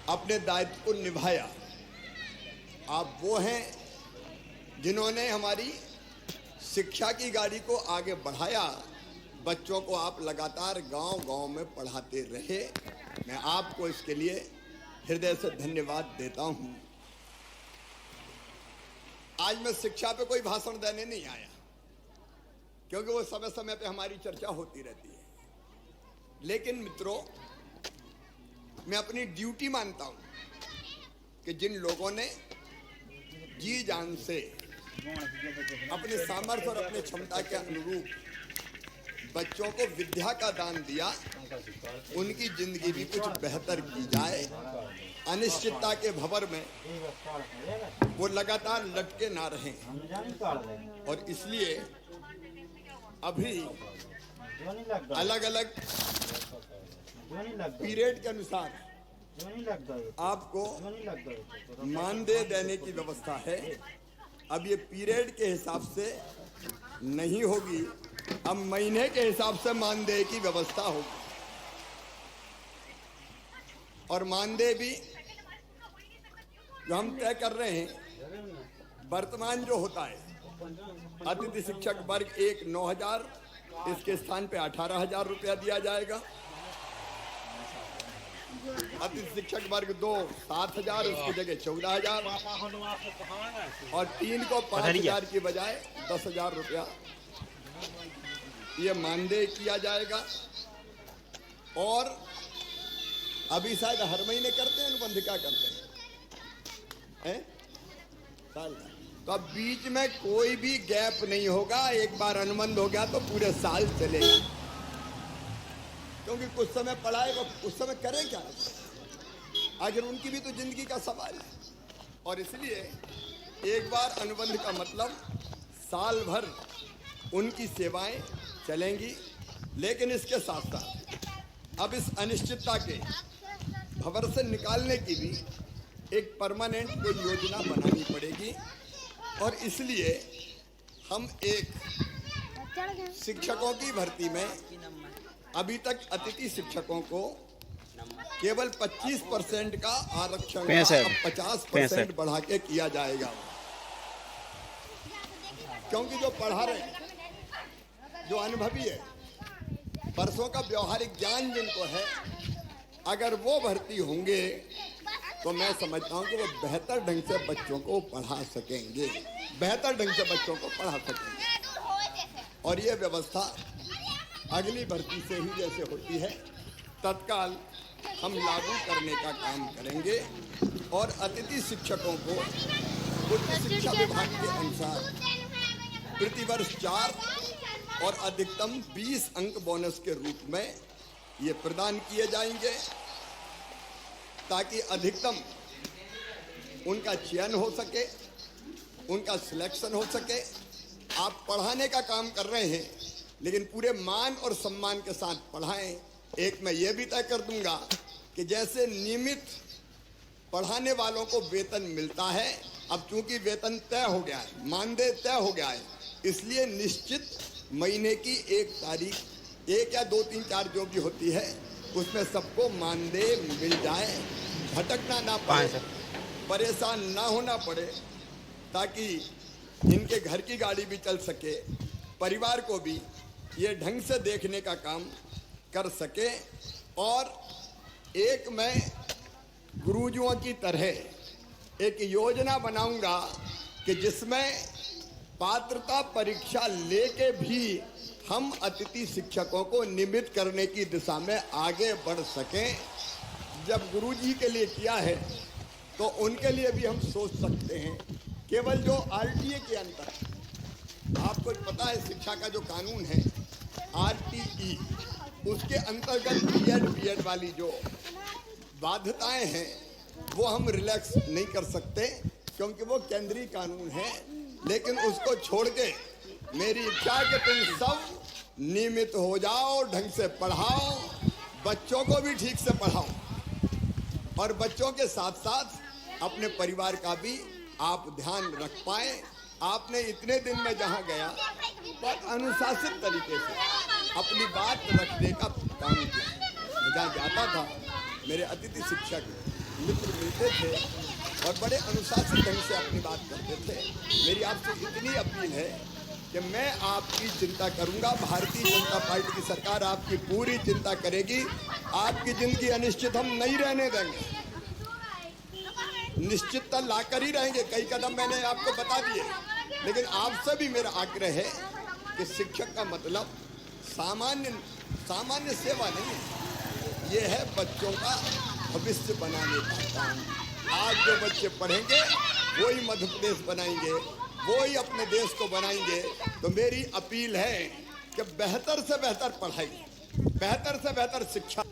अपने दायित्व को निभाया। आप वो हैं जिन्होंने हमारी शिक्षा की गाड़ी को आगे बढ़ाया। बच्चों को आप लगातार गांव-गांव में पढ़ाते रहे। मैं आपको इसके लिए हृदय से धन्यवाद देता हूं। आज मैं शिक्षा पे कोई भाषण देने नहीं आया, क्योंकि वो समय समय पे हमारी चर्चा होती रहती है। लेकिन मित्रों, मैं अपनी ड्यूटी मानता हूं कि जिन लोगों ने जी जान से अपने सामर्थ्य और अपने क्षमता के अनुरूप बच्चों को विद्या का दान दिया, उनकी जिंदगी भी कुछ बेहतर की जाए। अनिश्चितता के भंवर में वो लगातार लटके ना रहें। और इसलिए अभी अलग अलग पीरियड के अनुसार आपको मानदेय देने की व्यवस्था है। अब ये पीरियड के हिसाब से नहीं होगी, अब महीने के हिसाब से मानदेय की व्यवस्था होगी। और मानदेय भी जो हम तय कर रहे हैं, वर्तमान जो होता है, अतिथि शिक्षक वर्ग 1 9,000, इसके स्थान पे 18,000 रुपया दिया जाएगा। अतिथि शिक्षक वर्ग 2 7,000, उसकी जगह 14,000, और 3 को 5,000 की बजाय 10,000 रुपया ये मानदेय किया जाएगा। और अभी शायद हर महीने करते हैं अनुबंध, क्या करते हैं साल, तो अब बीच में कोई भी गैप नहीं होगा। एक बार अनुबंध हो गया तो पूरे साल चलेगा, क्योंकि कुछ समय पढ़ाएगा, उस समय करें क्या, आखिर उनकी भी तो जिंदगी का सवाल है। और इसलिए एक बार अनुबंध का मतलब साल भर उनकी सेवाएं चलेंगी। लेकिन इसके साथ साथ अब इस अनिश्चितता के भंवर से निकालने की भी एक परमानेंट कोई योजना बनानी पड़ेगी। और इसलिए हम एक शिक्षकों की भर्ती में अभी तक अतिथि शिक्षकों को केवल 25% का आरक्षण का 50% बढ़ा के किया जाएगा। क्योंकि जो पढ़ा रहे हैं, जो अनुभवी है, वर्षों का व्यवहारिक ज्ञान जिनको है, अगर वो भर्ती होंगे तो मैं समझता हूं कि वो बेहतर ढंग से बच्चों को पढ़ा सकेंगे, बेहतर ढंग से बच्चों को पढ़ा सकेंगे। और ये व्यवस्था अगली भर्ती से ही जैसे होती है, तत्काल हम लागू करने का काम करेंगे। और अतिथि शिक्षकों को उच्च शिक्षा विभाग के अनुसार प्रतिवर्ष 4 और अधिकतम 20 अंक बोनस के रूप में ये प्रदान किए जाएंगे, ताकि अधिकतम उनका चयन हो सके, उनका सिलेक्शन हो सके। आप पढ़ाने का काम कर रहे हैं, लेकिन पूरे मान और सम्मान के साथ पढ़ाएं। एक मैं ये भी तय कर दूंगा कि जैसे नियमित पढ़ाने वालों को वेतन मिलता है, अब चूंकि वेतन तय हो गया है, मानदेय तय हो गया है, इसलिए निश्चित महीने की 1 तारीख, 1 या 2 3 4 जो भी होती है, उसमें सबको मानदेय मिल जाए, भटकना ना पड़े, परेशान ना होना पड़े, ताकि इनके घर की गाड़ी भी चल सके, परिवार को भी ये ढंग से देखने का काम कर सके। और एक मैं गुरुजियों की तरह एक योजना बनाऊंगा कि जिसमें पात्रता परीक्षा लेके भी हम अतिथि शिक्षकों को नियमित करने की दिशा में आगे बढ़ सकें। जब गुरुजी के लिए किया है तो उनके लिए भी हम सोच सकते हैं। केवल जो आरटीए के अंतर, आपको पता है शिक्षा का जो कानून है आरटीई, उसके अंतर्गत बीएड वाली जो बाध्यताएं हैं वो हम रिलैक्स नहीं कर सकते, क्योंकि वो केंद्रीय कानून है। लेकिन उसको छोड़ के मेरी इच्छा है कि तुम सब नियमित हो जाओ, ढंग से पढ़ाओ, बच्चों को भी ठीक से पढ़ाओ, और बच्चों के साथ साथ अपने परिवार का भी आप ध्यान रख पाए। आपने इतने दिन में जहाँ गया बहुत अनुशासित तरीके से अपनी बात रखने का काम किया। मैं जहाँ जाता था, मेरे अतिथि शिक्षक मित्र मिलते थे और बड़े अनुशासित ढंग से अपनी बात करते थे। मेरी आपसे इतनी अपील है कि मैं आपकी चिंता करूंगा, भारतीय जनता पार्टी की सरकार आपकी पूरी चिंता करेगी। आपकी जिंदगी अनिश्चित हम नहीं रहने देंगे, निश्चितता लाकर ही रहेंगे। कई कदम मैंने आपको बता दिए, लेकिन आपसे भी मेरा आग्रह है कि शिक्षक का मतलब सामान्य सेवा नहीं है, ये है बच्चों का भविष्य बनाने का काम। आज जो बच्चे पढ़ेंगे वही मध्य प्रदेश बनाएंगे, वही अपने देश को बनाएंगे। तो मेरी अपील है कि बेहतर से बेहतर पढ़ाई, बेहतर से बेहतर शिक्षा